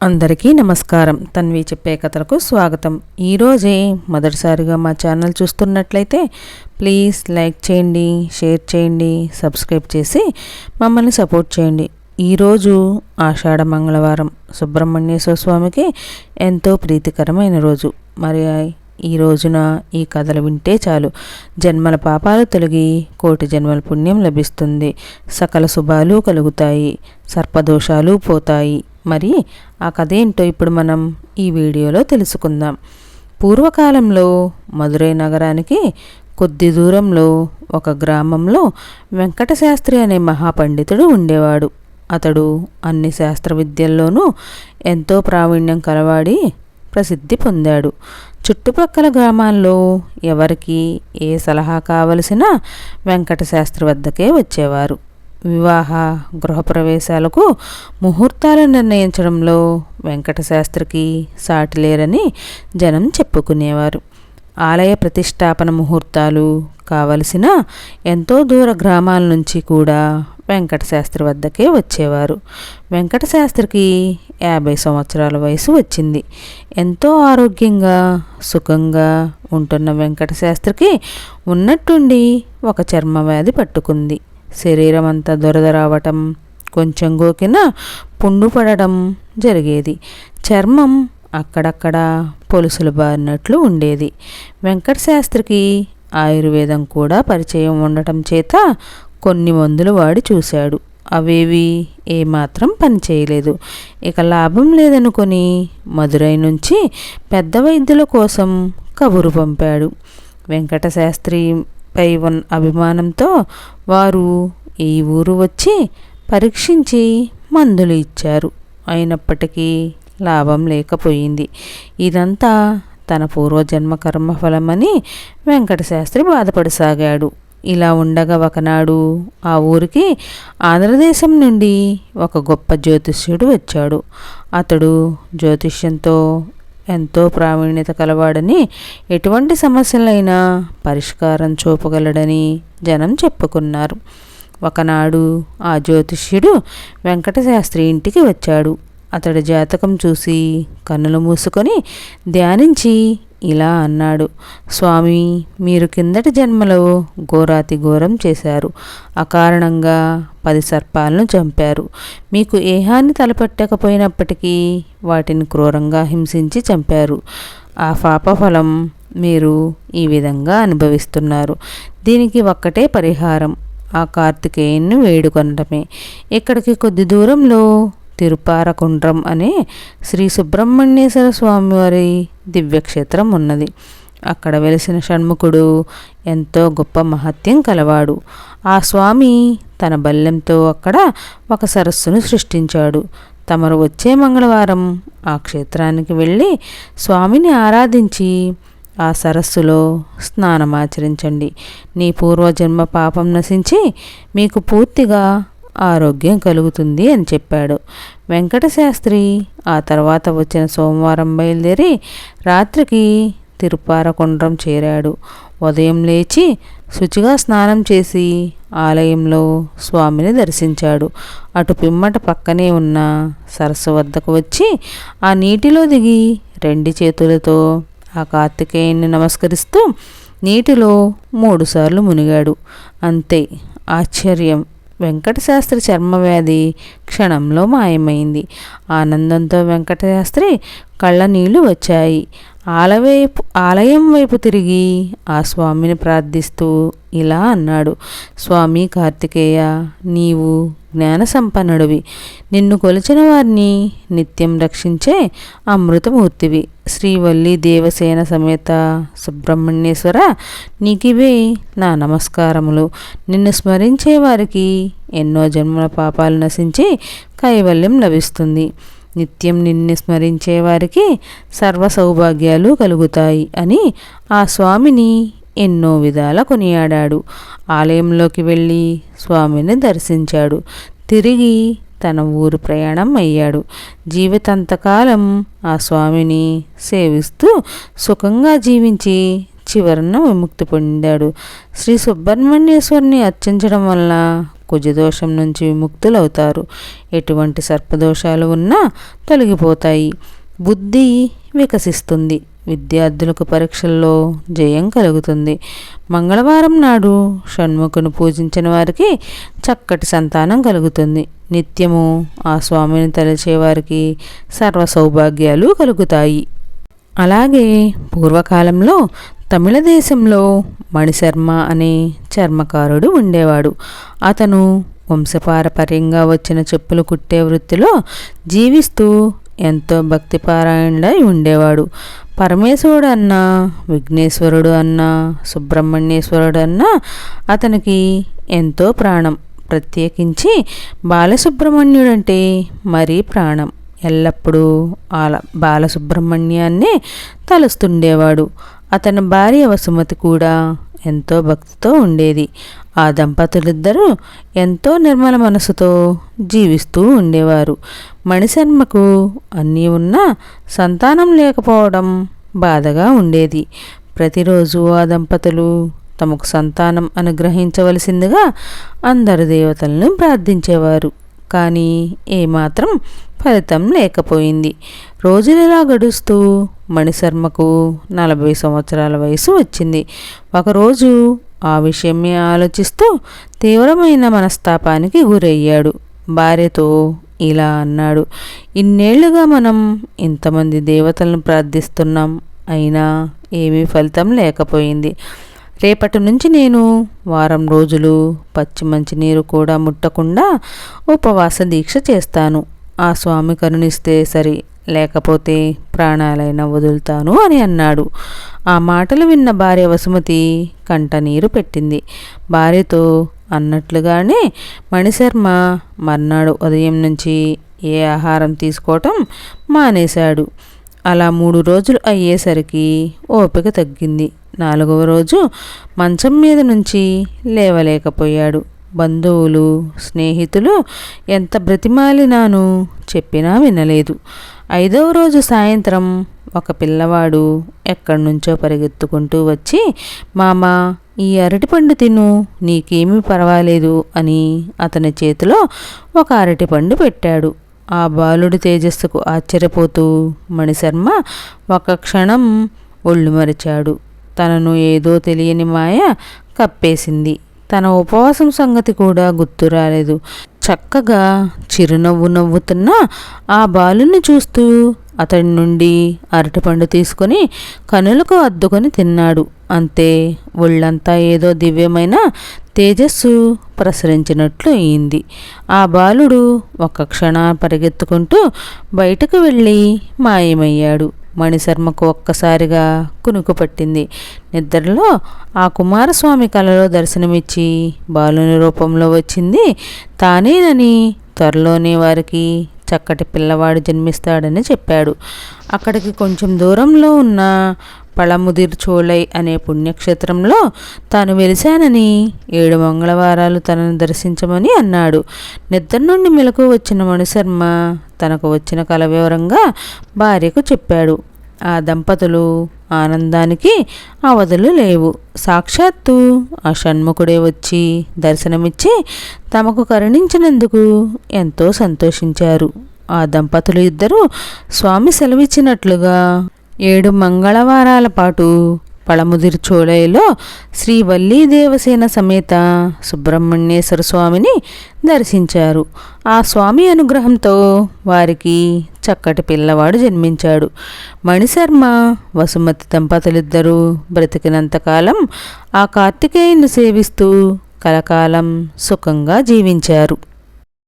అందరికీ నమస్కారం. తన్వి చెప్పే కథలకు స్వాగతం. ఈరోజే మొదటిసారిగా మా ఛానల్ చూస్తున్నట్లయితే ప్లీజ్ లైక్ చేయండి, షేర్ చేయండి, సబ్స్క్రైబ్ చేసి మమ్మల్ని సపోర్ట్ చేయండి. ఈరోజు ఆషాఢ మంగళవారం, సుబ్రహ్మణ్యేశ్వర స్వామికి ఎంతో ప్రీతికరమైన రోజు. మరి ఈ రోజున ఈ కథలు వింటే చాలు, జన్మల పాపాలు తొలగి కోటి జన్మల పుణ్యం లభిస్తుంది, సకల శుభాలు కలుగుతాయి, సర్పదోషాలు పోతాయి. మరి ఆ కథ ఏంటో ఇప్పుడు మనం ఈ వీడియోలో తెలుసుకుందాం. పూర్వకాలంలో మదురై నగరానికి కొద్ది దూరంలో ఒక గ్రామంలో వెంకటశాస్త్రి అనే మహాపండితుడు ఉండేవాడు. అతడు అన్ని శాస్త్ర విద్యల్లోనూ ఎంతో ప్రావీణ్యం కలవాడి ప్రసిద్ధి పొందాడు. చుట్టుప్రక్కల గ్రామాల్లో ఎవరికి ఏ సలహా కావలసినా వెంకటశాస్త్రి వద్దకే వచ్చేవారు. వివాహ గృహప్రవేశాలకు ముహూర్తాలు నిర్ణయించడంలో వెంకటశాస్త్రికి సాటి లేరని జనం చెప్పుకునేవారు. ఆలయ ప్రతిష్టాపన ముహూర్తాలు కావలసిన ఎంతో దూర గ్రామాల నుంచి కూడా వెంకటశాస్త్రి వద్దకే వచ్చేవారు. వెంకటశాస్త్రికి 50 సంవత్సరాల వయసు వచ్చింది. ఎంతో ఆరోగ్యంగా సుఖంగా ఉంటున్న వెంకటశాస్త్రికి ఉన్నట్టుండి ఒక చర్మవ్యాధి పట్టుకుంది. శరీరం అంతా దురద రావటం, కొంచెం గోకిన పుండు పడడం జరిగేది. చర్మం అక్కడక్కడ పొలుసులు బారినట్లు ఉండేది. వెంకటశాస్త్రికి ఆయుర్వేదం కూడా పరిచయం ఉండటం చేత కొన్ని మందులు వాడి చూశాడు. అవేవి ఏమాత్రం పనిచేయలేదు. ఇక లాభం లేదనుకొని మదురై నుంచి పెద్ద వైద్యుల కోసం కబురు పంపాడు. వెంకటశాస్త్రి పై ఉన్న అభిమానంతో వారు ఈ ఊరు వచ్చి పరీక్షించి మందులు ఇచ్చారు. అయినప్పటికీ లాభం లేకపోయింది. ఇదంతా తన పూర్వజన్మ కర్మఫలమని వెంకటశాస్త్రి బాధపడసాగాడు. ఇలా ఉండగా ఒకనాడు ఆ ఊరికి ఆంధ్రదేశం నుండి ఒక గొప్ప జ్యోతిష్యుడు వచ్చాడు. అతడు జ్యోతిష్యంతో ఎంతో ప్రావీణ్యత కలవాడని, ఎటువంటి సమస్యలైనా పరిష్కారం చూపగలడని జనం చెప్పుకున్నారు. ఒకనాడు ఆ జ్యోతిష్యుడు వెంకటశాస్త్రి ఇంటికి వచ్చాడు. అతడి జాతకం చూసి కన్నులు మూసుకొని ధ్యానించి ఇలా అన్నాడు: స్వామి, మీరు కిందటి జన్మలో ఘోరాతి ఘోరం చేశారు. అకారణంగా 10 సర్పాలను చంపారు. మీకు ఏ హాని తలపెట్టకపోయినప్పటికీ వాటిని క్రూరంగా హింసించి చంపారు. ఆ పాపఫలం మీరు ఈ విధంగా అనుభవిస్తున్నారు. దీనికి ఒక్కటే పరిహారం, ఆ కార్తికేయుని వేడుకొనటమే. ఇక్కడికి కొద్ది దూరంలో తిరుపారకుండ్రం అనే శ్రీ సుబ్రహ్మణ్యేశ్వర స్వామివారి దివ్యక్షేత్రం ఉన్నది. అక్కడ వెలిసిన షణ్ముఖుడు ఎంతో గొప్ప మహత్యం కలవాడు. ఆ స్వామి తన బల్లెంతో అక్కడ ఒక సరస్సును సృష్టించాడు. తమరు వచ్చే మంగళవారం ఆ క్షేత్రానికి వెళ్ళి స్వామిని ఆరాధించి ఆ సరస్సులో స్నానమాచరించండి. నీ పూర్వజన్మ పాపం నశించి మీకు పూర్తిగా ఆరోగ్యం కలుగుతుంది అని చెప్పాడు. వెంకటశాస్త్రి ఆ తర్వాత వచ్చిన సోమవారం బయలుదేరి రాత్రికి తిరుపారకుండ్రం చేరాడు. ఉదయం లేచి శుచిగా స్నానం చేసి ఆలయంలో స్వామిని దర్శించాడు. అటు పిమ్మట పక్కనే ఉన్న సరస్సు వద్దకు వచ్చి ఆ నీటిలో దిగి 2 చేతులతో ఆ కార్తికేయుని నమస్కరిస్తూ నీటిలో 3 సార్లు మునిగాడు. అంతే, ఆశ్చర్యం! వెంకటశాస్త్రి చర్మవ్యాధి క్షణంలో మాయమైంది. ఆనందంతో వెంకటశాస్త్రి కళ్ళ నీళ్లు వచ్చాయి. ఆలయం వైపు తిరిగి ఆ స్వామిని ప్రార్థిస్తూ ఇలా అన్నాడు: స్వామి కార్తికేయ, నీవు జ్ఞాన సంపన్నుడివి. నిన్ను కొలిచిన వారిని నిత్యం రక్షించే అమృతమూర్తివి. శ్రీవల్లి దేవసేన సమేత సుబ్రహ్మణ్యేశ్వర, నీకివే నా నమస్కారములు. నిన్ను స్మరించే వారికి ఎన్నో జన్మల పాపాలు నశించి కైవల్యం లభిస్తుంది. నిత్యం నిన్ను స్మరించే వారికి సర్వ సౌభాగ్యాలు కలుగుతాయి అని ఆ స్వామిని ఎన్నో విధాల కొనియాడాడు. ఆలయంలోకి వెళ్ళి స్వామిని దర్శించాడు. తిరిగి తన ఊరు ప్రయాణం అయ్యాడు. జీవితాంతకాలం ఆ స్వామిని సేవిస్తూ సుఖంగా జీవించి చివరన విముక్తి పొందాడు. శ్రీ సుబ్రహ్మణ్యేశ్వరుని అర్చించడం వల్ల కుజదోషం నుంచి విముక్తులవుతారు. ఎటువంటి సర్పదోషాలు ఉన్నా తొలగిపోతాయి. బుద్ధి వికసిస్తుంది. విద్యార్థులకు పరీక్షల్లో జయం కలుగుతుంది. మంగళవారం నాడు షణ్ముఖుని పూజించిన వారికి చక్కటి సంతానం కలుగుతుంది. నిత్యము ఆ స్వామిని తలచేవారికి సర్వ సౌభాగ్యాలు కలుగుతాయి. అలాగే పూర్వకాలంలో తమిళ దేశంలో మణిశర్మ అనే చర్మకారుడు ఉండేవాడు. అతను వంశపారపర్యంగా వచ్చిన చెప్పులు కుట్టే వృత్తిలో జీవిస్తూ ఎంతో భక్తిపారాయణుడై ఉండేవాడు. పరమేశ్వరుడు అన్నా, విఘ్నేశ్వరుడు అన్నా, సుబ్రహ్మణ్యేశ్వరుడు అన్నా అతనికి ఎంతో ప్రాణం. ప్రత్యేకించి బాలసుబ్రహ్మణ్యుడంటే మరీ ప్రాణం. ఎల్లప్పుడూ బాలసుబ్రహ్మణ్యాన్నే తలుస్తుండేవాడు. అతని భార్య వసుమతి కూడా ఎంతో భక్తితో ఉండేది. ఆ దంపతులిద్దరూ ఎంతో నిర్మల మనసుతో జీవిస్తూ ఉండేవారు. మణిశర్మకు అన్నీ ఉన్నా సంతానం లేకపోవడం బాధగా ఉండేది. ప్రతిరోజు ఆ దంపతులు తమకు సంతానం అనుగ్రహించవలసిందిగా అందరు దేవతలను ప్రార్థించేవారు. కానీ ఏమాత్రం ఫలితం లేకపోయింది. రోజులిలా గడుస్తూ మణిశర్మకు 40 సంవత్సరాల వయసు వచ్చింది. ఒకరోజు ఆ విషయమే ఆలోచిస్తూ తీవ్రమైన మనస్తాపానికి గురయ్యాడు. భార్యతో ఇలా అన్నాడు: ఇన్నేళ్లుగా మనం ఇంతమంది దేవతలను ప్రార్థిస్తున్నాం, అయినా ఏమీ ఫలితం లేకపోయింది. రేపటి నుంచి నేను వారం రోజులు పచ్చి మంచినీరు కూడా ముట్టకుండా ఉపవాస దీక్ష చేస్తాను. ఆ స్వామి కరుణిస్తే సరి, లేకపోతే ప్రాణాలైనా వదులుతాను అని అన్నాడు. ఆ మాటలు విన్న భార్య వసుమతి కంట నీరు పెట్టింది. భార్యతో అన్నట్లుగానే మణిశర్మ మర్నాడు ఉదయం నుంచి ఏ ఆహారం తీసుకోవటం మానేశాడు. అలా 3 రోజులు అయ్యేసరికి ఓపిక తగ్గింది. 4వ రోజు మంచం మీద నుంచి లేవలేకపోయాడు. బంధువులు, స్నేహితులు ఎంత బ్రతిమాలినాను చెప్పినా వినలేదు. 5వ రోజు సాయంత్రం ఒక పిల్లవాడు ఎక్కడి నుంచో పరిగెత్తుకుంటూ వచ్చి, మామా, ఈ అరటిపండు తిను, నీకేమీ పర్వాలేదు అని అతని చేతిలో ఒక అరటిపండు పెట్టాడు. ఆ బాలుడి తేజస్సుకు ఆశ్చర్యపోతూ మణిశర్మ ఒక క్షణం ఒళ్ళు మరిచాడు. తనను ఏదో తెలియని మాయ కప్పేసింది. తన ఉపవాసం సంగతి కూడా గుర్తు రాలేదు. చక్కగా చిరునవ్వు నవ్వుతున్న ఆ బాలుని చూస్తూ అతడి నుండి అరటిపండు తీసుకొని కనులకు అద్దుకొని తిన్నాడు. అంతే, ఒళ్ళంతా ఏదో దివ్యమైన తేజస్సు ప్రసరించినట్లు అయింది. ఆ బాలుడు ఒక్క క్షణం పరిగెత్తుకుంటూ బయటకు వెళ్ళి మాయమయ్యాడు. మణిశర్మకు ఒక్కసారిగా కునుకు పట్టింది. నిద్రలో ఆ కుమారస్వామి కలలో దర్శనమిచ్చి బాలుని రూపంలో వచ్చింది తానేనని, త్వరలోనే వారికి చక్కటి పిల్లవాడు జన్మిస్తాడని చెప్పాడు. అక్కడికి కొంచెం దూరంలో ఉన్న పళముదిర్ చోళై అనే పుణ్యక్షేత్రంలో తాను వెలిశానని 7 మంగళవారాలు తనను దర్శించమని అన్నాడు. నిద్ర నుండి మెలకు వచ్చిన మణిశర్మ తనకు వచ్చిన కల వివరంగా భార్యకు చెప్పాడు. ఆ దంపతులు ఆనందానికి అవధులు లేవు. సాక్షాత్తు ఆ షణ్ముఖుడే వచ్చి దర్శనమిచ్చి తమకు కరుణించినందుకు ఎంతో సంతోషించారు. ఆ దంపతులు ఇద్దరూ స్వామి సెలవిచ్చినట్లుగా 7 మంగళవారాల పాటు పళముదిర్ చోళైలో శ్రీ వల్లీ దేవసేన సమేత సుబ్రహ్మణ్యేశ్వర స్వామిని దర్శించారు. ఆ స్వామి అనుగ్రహంతో వారికి చక్కటి పిల్లవాడు జన్మించాడు. మణిశర్మ, వసుమతి దంపతులిద్దరూ బ్రతికినంతకాలం ఆ కార్తికేయుని సేవిస్తూ కలకాలం సుఖంగా జీవించారు.